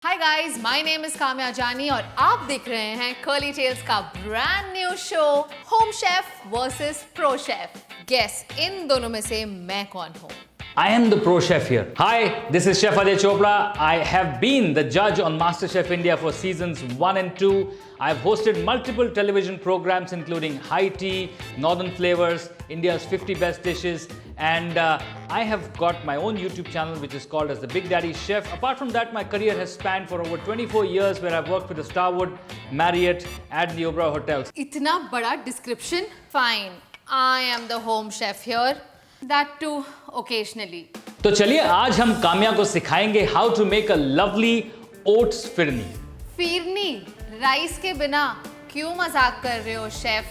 Hi guys, my name is Kamya Jani और आप देख रहे हैं कर्ली टेल्स का brand new show home chef versus pro chef. Guess इन दोनों में से मैं कौन हूँ? I am the pro chef here. Hi, this is Chef Ajay Chopra. I have been the judge on MasterChef India for seasons 1 and 2. I've hosted multiple television programs including High Tea, Northern Flavors, India's 50 Best Dishes, and I have got my own YouTube channel which is called as the Big Daddy Chef. Apart from that, my career has spanned for over 24 years where I've worked with the Starwood, Marriott, and the Oberoi Hotels. इतना बड़ा description? Fine, I am the home chef here, that too occasionally. तो चलिए आज हम काम्या को सिखाएंगे how to make a lovely oats phirni. Phirni rice के बिना क्यों मजाक कर रहे हो शेफ?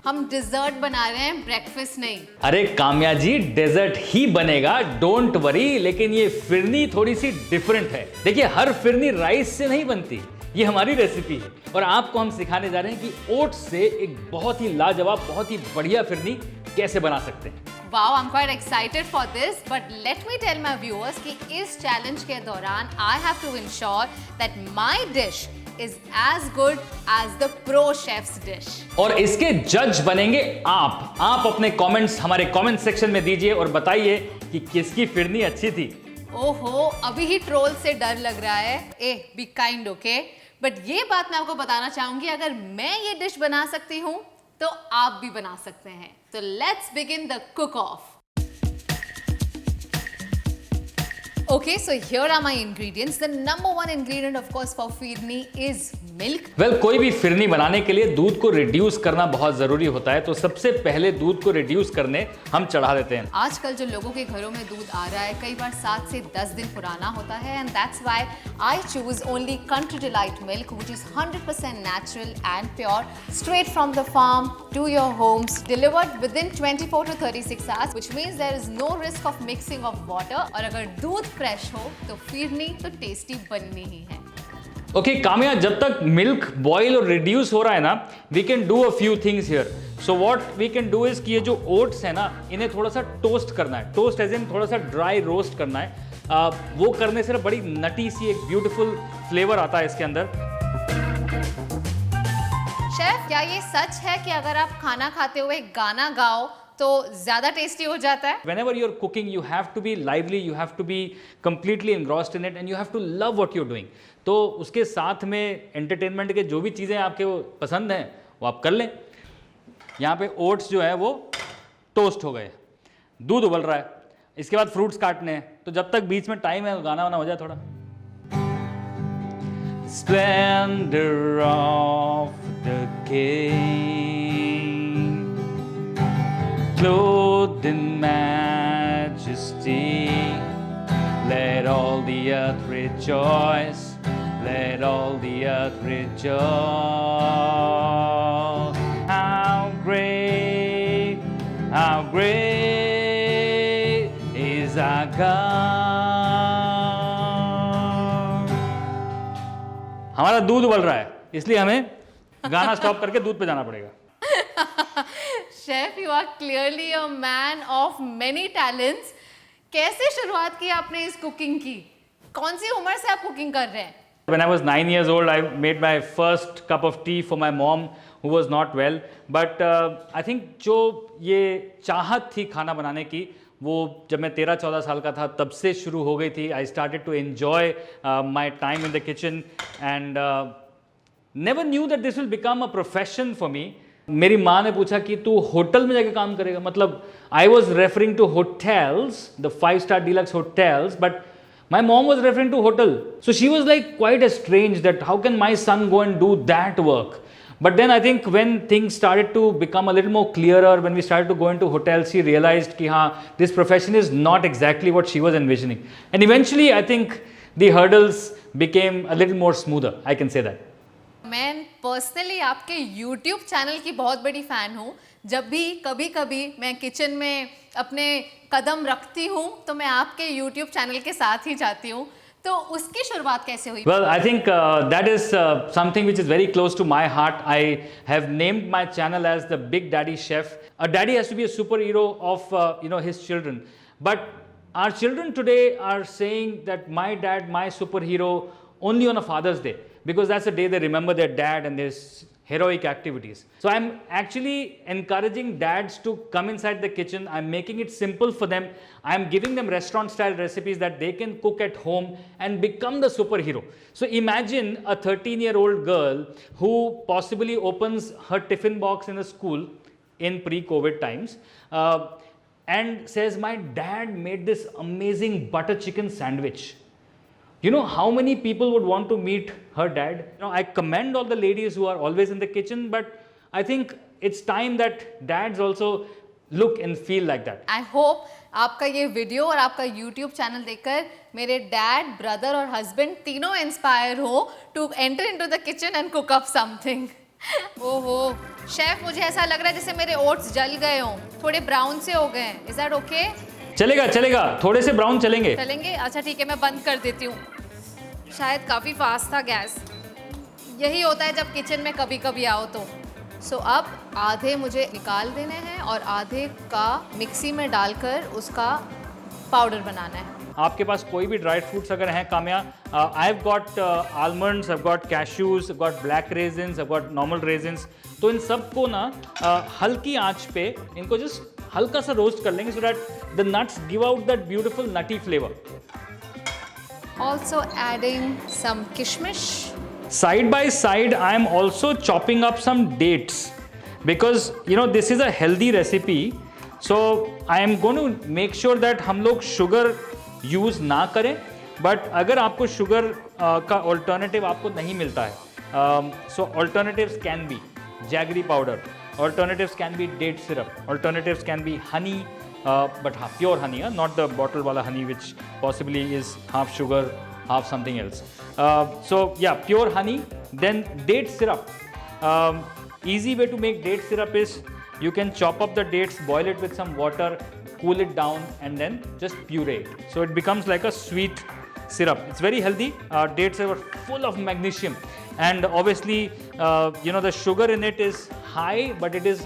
हम डिजर्ट बना रहे हैं, ब्रेकफास्ट नहीं। अरे काम्या जी, डेजर्ट ही बनेगा, डोंट वरी। लेकिन ये फिरनी थोड़ी सी डिफरेंट है। देखिए, हर फिरनी राइस से नहीं बनती, ये हमारी रेसिपी है और आपको हम सिखाने जा रहे हैं कि ओट्स से एक बहुत ही लाजवाब, बहुत ही बढ़िया फिरनी कैसे बना सकते हैं। Wow, I'm quite excited for this, but let me tell my viewers कि इस चैलेंज के दौरान I have to ensure that my dish is as good as the pro chef's dish. और इसके जज बनेंगे आप। आप अपने कमेंट्स हमारे कमेंट सेक्शन में दीजिए और बताइए कि किसकी फिरनी अच्छी थी। ओहो, अभी ही ट्रोल से डर लग रहा है। ए, बी काइंड, ओके? बट ये बात मैं आपको बताना चाहूंगी, अगर मैं ये डिश बना सकती हूँ तो आप भी बना सकते हैं। तो let's begin the cook of. Okay, so here are my ingredients. The number one ingredient, of course, for firni is milk. Well, कोई भी फिरनी बनाने के लिए दूध को रिड्यूस करना बहुत जरूरी होता है, तो सबसे पहले दूध को रिड्यूस करने हम चढ़ा देते हैं। आजकल जो लोगों के घरों में दूध आ रहा है, कई बार 7 से 10 दिन पुराना होता है, and that's why I choose only Country Delight milk, which is 100% natural and pure, straight from the farm to your homes, delivered within 24 to 36 hours, which means there is no risk of mixing of water. और अगर दूध fresh हो तो फिरनी तो tasty बननी ही है। Okay Kamya, जब तक मिल्क बॉईल और रिड्यूस हो रहा है ना, we can do a few things here. So what we can do is कि ये जो ओट्स है ना, इन्हें थोड़ा सा टोस्ट करना है। टोस्ट एज इन थोड़ा सा ड्राई रोस्ट करना है। वो करने से बड़ी नटी सी एक ब्यूटीफुल फ्लेवर आता है इसके अंदर। शेफ, क्या ये सच है कि अगर आप खाना खाते हुए गाना गाओ तो ज्यादा टेस्टी हो जाता है? Whenever you're cooking, you have to be lively, you have to be completely engrossed in it, and you have to love what you're doing. तो उसके साथ में एंटरटेनमेंट के जो भी चीज़ें आपके वो पसंद हैं वो आप कर लें। यहाँ पे ओट्स जो है वो टोस्ट हो गए, दूध उबल रहा है, इसके बाद फ्रूट्स काटने हैं, तो जब तक बीच में टाइम है गाना वाना हो जाए थोड़ा। Splendor of the king, clothed in majesty, let all the earth rejoice, let all the earth rejoice. How great is our God. हमारा दूध उबल रहा है, इसलिए हमें गाना स्टॉप करके दूध पे जाना पड़ेगा। Chef, you are clearly a man of many talents. कैसे शुरुआत की आपने इस कुकिंग की? कौन सी उम्र से आप कुकिंग कर रहे हैं? When I was 9 years old, I made my first cup of tea for my mom, who was not well. But I think जो ये चाहत थी खाना बनाने की, वो जब मैं 13-14 साल का था तब से शुरू हो गई थी। I started to enjoy my time in the kitchen and never knew that this will become a profession for me. मेरी माँ ने पूछा कि तू होटल में जाके काम करेगा, मतलब I was referring to hotels, the 5-star deluxe hotels, but my mom was referring to hotel. So she was like quite estranged that how can my son go and do that work? But then I think when things started to become a little more clearer, when we started to go into hotels, she realized कि हाँ, this profession is not exactly what she was envisioning. And eventually I think the hurdles became a little more smoother, I can say that. मैं personally आपके YouTube channel की बहुत बड़ी fan हूँ। जब भी कभी मैं किचन में अपने कदम रखती हूँ तो मैं आपके YouTube चैनल के साथ ही जाती हूँ। तो उसकी शुरुआत कैसे हुई? Well, I think that is something which is very close to my heart. I have named my channel as the Big Daddy Chef. A daddy has to be a superhero of his children. But our children today are saying that my dad, my superhero, only on a Father's Day, because that's the day they remember their dad and their heroic activities. So I'm actually encouraging dads to come inside the kitchen. I'm making it simple for them. I'm giving them restaurant style recipes that they can cook at home and become the superhero. So imagine a 13-year-old girl who possibly opens her tiffin box in a school in pre-COVID times and says, my dad made this amazing butter chicken sandwich. You know how many people would want to meet her dad? You know, I commend all the ladies who are always in the kitchen, but I think it's time that dads also look and feel like that. I hope आपका ये video और आपका YouTube channel देखकर मेरे dad, brother और husband तीनों inspire हो to enter into the kitchen and cook up something. ओहो शेफ, मुझे ऐसा लग रहा है जैसे मेरे ओट्स जल गए हों, थोड़े ब्राउन से हो गए हैं। Is that okay? चलेगा चलेगा, थोड़े से ब्राउन चलेंगे। चलेंगे? अच्छा ठीक है, मैं बंद कर देती हूँ। शायद काफ़ी फास्ट था गैस। यही होता है जब किचन में कभी कभी आओ तो। सो अब आधे मुझे निकाल देने हैं और आधे का मिक्सी में डालकर उसका पाउडर बनाना है। आपके पास कोई भी ड्राई फ्रूट्स अगर हैं Kamya, I have got almonds, I have got cashews, I have got black resins, I have got normal resins. तो इन सबको ना हल्की आंच पे इनको जस्ट हल्का सा रोस्ट कर लेंगे, so that the nuts give out that beautiful nutty flavour. Also adding some kishmish. Side by side, I am also chopping up some dates because you know this is a healthy recipe. So I am going to make sure that हम लोग sugar use ना करें, but अगर आपको sugar का alternative आपको नहीं मिलता है, so alternatives can be jaggery powder, alternatives can be date syrup, alternatives can be honey. But pure honey, not the bottle wala honey which possibly is half sugar, half something else. So yeah, pure honey, then date syrup. Easy way to make date syrup is you can chop up the dates, boil it with some water, cool it down and then just puree it. So it becomes like a sweet syrup. It's very healthy. Dates are full of magnesium and obviously you know the sugar in it is high, but it is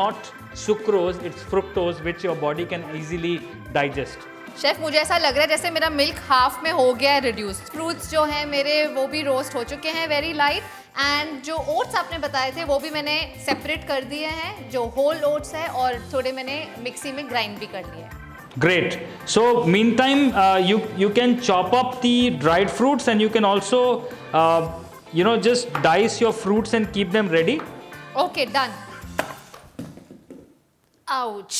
not sucrose, it's fructose which your body can easily digest. Chef, मुझे ऐसा लग रहा है जैसे मेरा milk half में हो गया है रिड्यूस। फ्रूट्स जो हैं मेरे वो भी रोस्ट हो चुके हैं वेरी लाइट, एंड जो ओट्स आपने बताए थे वो भी मैंने सेपरेट कर दिए हैं, जो होल ओट्स है, और थोड़े मैंने मिक्सी में ग्राइंड भी कर लिए। Great. So meantime you can chop up the dried fruits and you can also you know just dice your fruits and keep them ready. Okay, done. Ouch.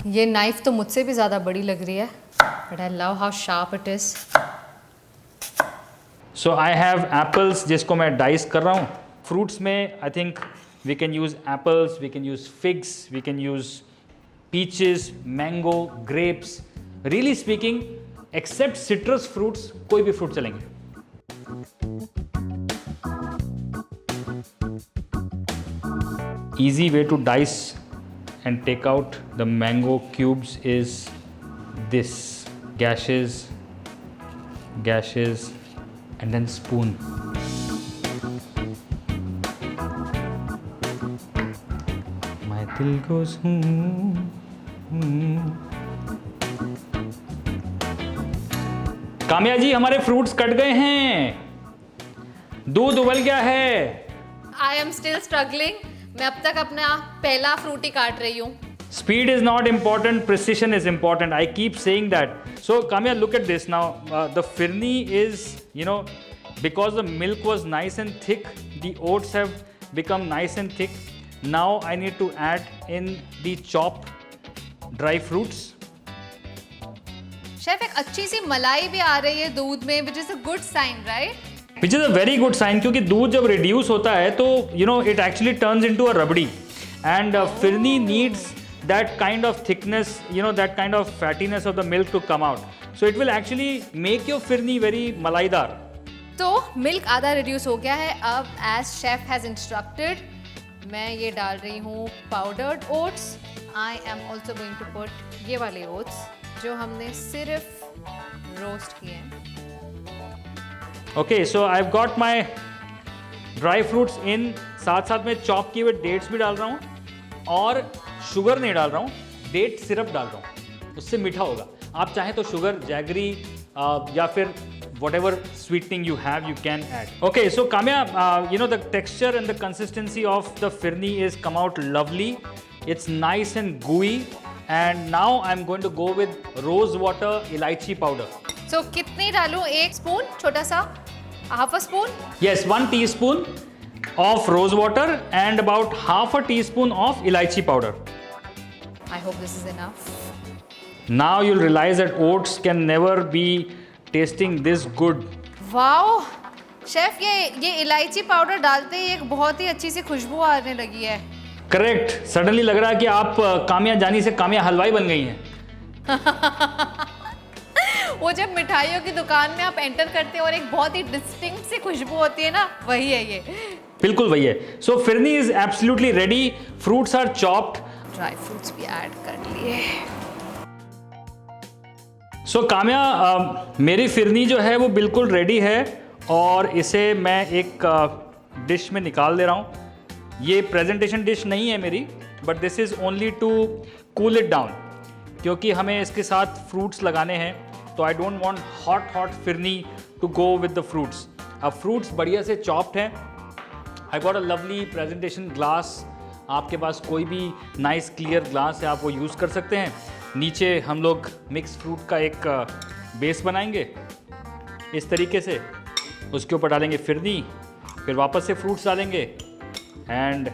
ये knife तो मुझसे भी ज़्यादा बड़ी लग रही है, but I love how sharp it is. So I have apples जिसको मैं डाइस कर रहा हूँ। फ्रूट्स में I think we can use apples, we can use figs, we can use peaches, mango, grapes. Really speaking, except citrus fruits, कोई भी fruit चलेंगे। Easy way to dice and take out the mango cubes is this: gashes, and then spoon. My dil goes Kamya जी, हमारे fruits cut गए हैं, दूध उबल गया है। I am still struggling. मैं अब तक अपना पहला फ्रूट ही काट रही हूँ। Speed is not important, precision is important. I keep saying that. So Kamya, look at this now. The firni is, you know, because the milk was nice and thick, the oats have become nice and thick. Now I need to add in the chopped dry fruits. Chef, एक अच्छी सी मलाई भी आ रही है दूध में, which is a good sign, right? Which is a very good sign, क्योंकि दूध जब reduce होता है तो you know it actually turns into a rabdi, and firni needs that kind of thickness, you know, that kind of fattiness of the milk to come out. So it will actually make your firni very malaidar. तो milk आधा reduce हो गया है। अब as chef has instructed मैं ये डाल रही हूँ powdered oats. I am also going to put ये वाले ओट्स जो हमने सिर्फ रोस्ट किए हैं। Okay, so I've got my dry fruits in, साथ साथ में चॉप किए हुए डेट्स भी डाल रहा हूँ और शुगर नहीं डाल रहा हूँ, डेट सिरप डाल रहा हूँ, उससे मीठा होगा। आप चाहें तो शुगर, जैगरी या फिर whatever sweetening you have, you can add. Okay, so Kamya, you know, the texture and the consistency of the firni is come out lovely. It's nice and gooey. And now I'm going to go with rose water elaichi powder. So कितनी डालूं? 1 spoon, छोटा सा, half a spoon? Yes, 1 teaspoon of rose water and about half a teaspoon of elaichi powder. I hope this is enough. Now you'll realize that oats can never be tasting this good. Wow chef, ये इलायची powder डालते ही एक बहुत ही अच्छी सी खुशबू आने लगी है. Correct. Suddenly लग रहा है कि आप कामिया जानी से कामिया हलवाई बन गई हैं. वो जब मिठाइयों की दुकान में आप एंटर करते हैं और एक बहुत ही डिस्टिंक्ट सी खुशबू होती है ना, वही है ये. बिल्कुल वही है. So phirni is absolutely ready. Fruits are chopped. Dry fruits भी ऐड कर लिए. सो काम्या, मेरी फिरनी जो है वो बिल्कुल रेडी है और इसे मैं एक डिश में निकाल दे रहा हूँ. ये प्रेजेंटेशन डिश नहीं है मेरी, but this is only to cool it down, क्योंकि हमें इसके साथ फ्रूट्स लगाने हैं. तो I don't want hot phirni to go with the fruits. अब फ्रूट्स बढ़िया से चॉप्ड हैं. I got a lovely presentation glass. आपके पास कोई भी नाइस क्लियर ग्लास है, आप वो यूज़ कर सकते हैं. नीचे हम लोग मिक्स फ्रूट का एक बेस बनाएंगे इस तरीके से. उसके ऊपर डालेंगे फिरनी, फिर वापस से फ्रूट्स डालेंगे and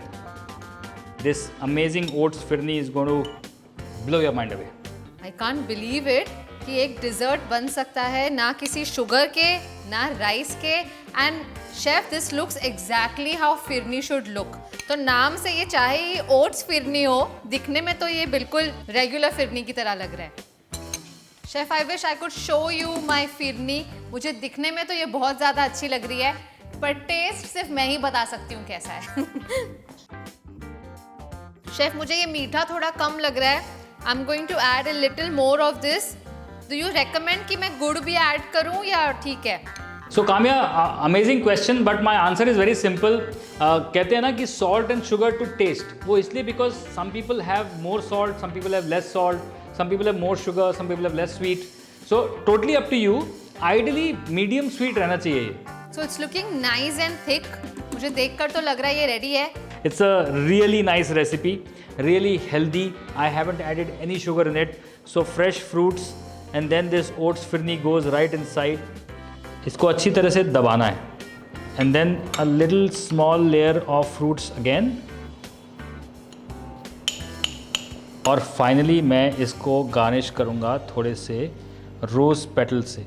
this amazing oats phirni is going to blow your mind away. I can't believe it कि एक डिज़र्ट बन सकता है ना किसी शुगर के ना राइस के. And chef, this looks exactly how phirni should look. तो नाम से ये चाहे ये ओट्स फिरनी हो, दिखने में तो ये बिल्कुल रेगुलर फिरनी की तरह लग रहा है. Chef, I wish I could show you माई फिरनी. मुझे दिखने में तो ये बहुत ज़्यादा अच्छी लग रही है, पर टेस्ट सिर्फ मैं ही बता सकती हूँ कैसा है. शेफ, मुझे ये मीठा थोड़ा कम लग रहा है. I am going to add a little more of this. Do you recommend कि मैं गुड़ भी ऐड करूँ या ठीक है? So Kamya, amazing question, but my answer is very simple. कहते हैं ना कि salt and sugar to taste. वो इसलिए because some people have more salt, some people have less salt, some people have more sugar, some people have less sweet. So totally up to you. Ideally medium sweet रहना चाहिए ये. So it's looking nice and thick. मुझे देखकर तो लग रहा है ये रेडी है. It's a really nice recipe, really healthy. I haven't added any sugar in it. So fresh fruits and then this oats firni goes right inside. इसको अच्छी तरह से दबाना है. And then a little small layer of fruits again. और finally मैं इसको garnish करूँगा थोड़े से रोज़ पेटल से.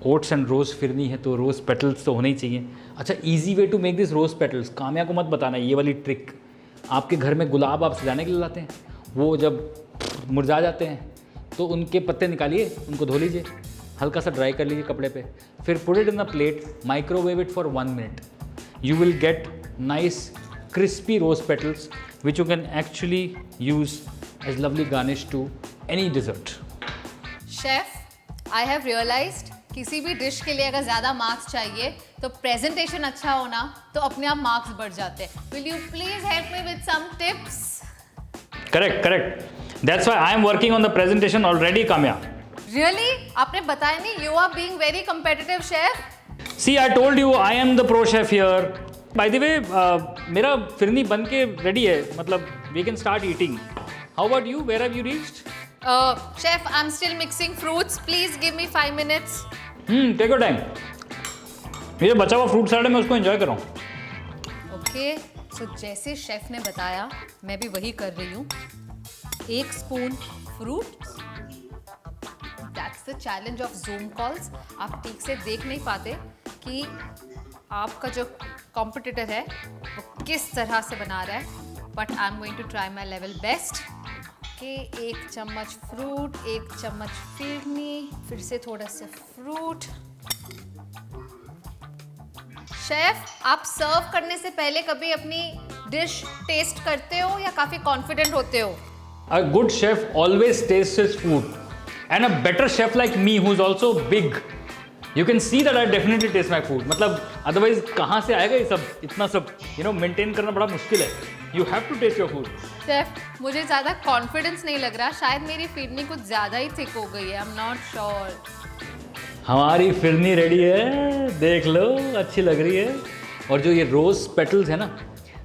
ओट्स एंड रोज़ फिरनी है तो रोज़ पेटल्स तो होने ही चाहिए. अच्छा, easy way to make this rose petals. Kamya को मत बताना ये वाली ट्रिक. आपके घर में गुलाब आप सजाने के लिए लाते हैं, वो जब मुरझा जाते हैं तो उनके पत्ते निकालिए, उनको धो लीजिए, हल्का सा ड्राई कर लीजिए कपड़े पे, फिर put it in a plate, microwave it for 1 minute. You will get nice crispy rose petals which you can actually use as lovely garnish to any dessert. Chef, I have realised किसी भी dish के लिए अगर ज़्यादा marks चाहिए तो presentation अच्छा होना तो अपने आप मार्क्स बढ़ जाते हैं. Will you please help me with some tips? Correct. That's why I am working on the presentation already. Kamya, really? आपने बताया नहीं. You are being very competitive chef. See, I told you I am the pro chef here. By the way, मेरा फिरनी बन के ready है, मतलब we can start eating. How about you? Where have you reached? Chef, I am still mixing fruits. Please give me 5 minutes. Take your time. मेरे बचा हुआ fruit salad मैं उसको एंजॉय कर रहा हूँ. ओके, सो जैसे शेफ ने बताया मैं भी वही कर रही हूँ. 1 spoon fruit. That's the challenge of zoom calls. आप ठीक से देख नहीं पाते कि आपका जो कॉम्पिटिटर है वो किस तरह से बना रहा है, but I am going to try my level best. कि 1 चम्मच फ्रूट, 1 चम्मच फिरनी, फिर से थोड़ा सा फ्रूट. शेफ, आप सर्व करने से पहले कभी अपनी डिश टेस्ट करते हो या काफ़ी कॉन्फिडेंट होते हो? A good chef always tastes his food, and a better chef like me, who's also big, you can see that I definitely taste my food. मतलब otherwise कहाँ से आएगा ये सब, इतना सब मेंटेन करना बड़ा मुश्किल है. You have to taste your food. Chef, मुझे ज़्यादा कॉन्फिडेंस नहीं लग रहा. शायद मेरी फिरनी कुछ ज़्यादा ही थिक हो गई है. I am not sure. हमारी फिरनी रेडी है, देख लो, अच्छी लग रही है। और जो ये रोज पेटल्स है ना,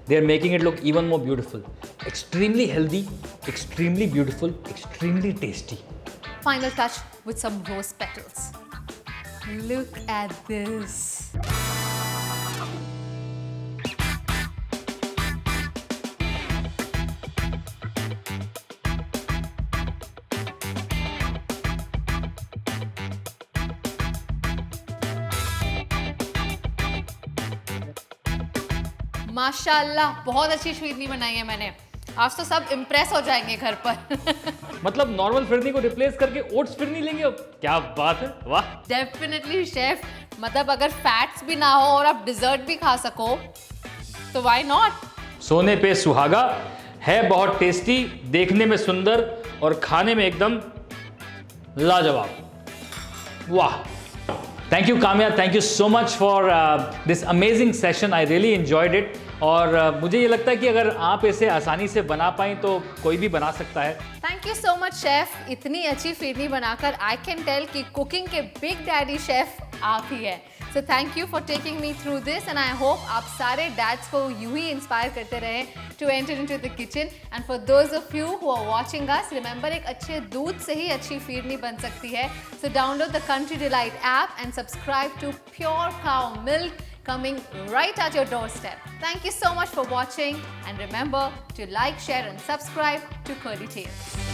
they are making it look even more beautiful. Extremely healthy, extremely beautiful, extremely tasty. Final touch with some rose petals. Look at this. माशाल्लाह, बहुत अच्छी फिरनी बनाई है मैंने। आज तो सब इम्प्रेस हो जाएंगे घर पर। मतलब नॉर्मल फिरनी को रिप्लेस करके ओट्स फिरनी लेंगे अब? क्या बात है, वाह। डेफिनेटली शेफ, मतलब अगर फैट्स भी ना हो और आप डिजर्ट भी खा सको तो व्हाई नॉट। सोने पे सुहागा है, बहुत टेस्टी, देखने में सुंदर और खाने में एकदम लाजवाब। वाह। Thank you Kamya, thank you so much for this amazing session, I really enjoyed it. और मुझे ये लगता है कि अगर आप इसे आसानी से बना पाएँ तो कोई भी बना सकता है। Thank you so much chef, इतनी अच्छी फिरनी बनाकर आई कैन टेल कि कुकिंग के बिग डैडी शेफ आप ही है। So thank you for taking me through this and I hope आप सारे डैड्स को यूं ही इंस्पायर करते रहे to enter into the kitchen. And for those of you who are watching us, remember एक अच्छे दूध से ही अच्छी फिरनी बन सकती है। So download the Country Delight app and subscribe to pure cow milk coming right at your doorstep. Thank you so much for watching and remember to like, share and subscribe to Curly Tales.